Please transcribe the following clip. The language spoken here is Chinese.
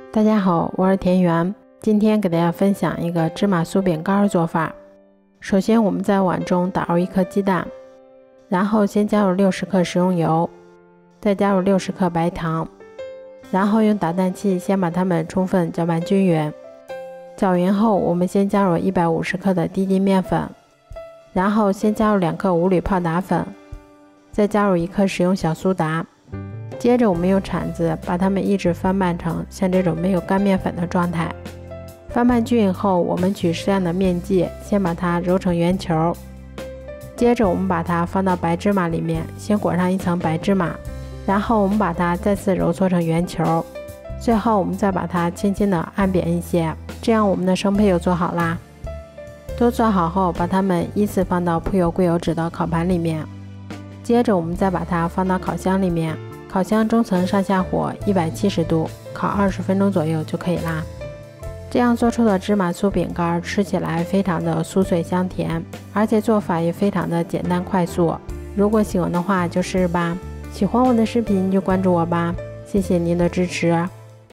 大家好，我是田园，今天给大家分享一个芝麻酥饼干的做法。首先我们在碗中打入1颗鸡蛋，然后先加入60克食用油，再加入60克白糖，然后用打蛋器先把它们充分搅拌均匀。搅匀后，我们先加入150克的低筋面粉，然后先加入2克五铝泡打粉，再加入1克食用小苏打。接着我们用铲子把它们一直翻拌成像这种没有干面粉的状态。翻拌均匀后，我们取适量的面剂，先把它揉成圆球。接着我们把它放到白芝麻里面，先裹上一层白芝麻，然后我们把它再次揉搓成圆球。最后我们再把它轻轻地按扁一些，这样我们的生胚就做好啦。都做好后，把它们依次放到铺有贵油纸的烤盘里面。接着我们再把它放到烤箱里面。烤箱中层上下火170度，烤20分钟左右就可以啦。这样做出的芝麻酥饼干吃起来非常的酥脆香甜，而且做法也非常的简单快速。如果喜欢的话就试试吧。喜欢我的视频就关注我吧，谢谢您的支持。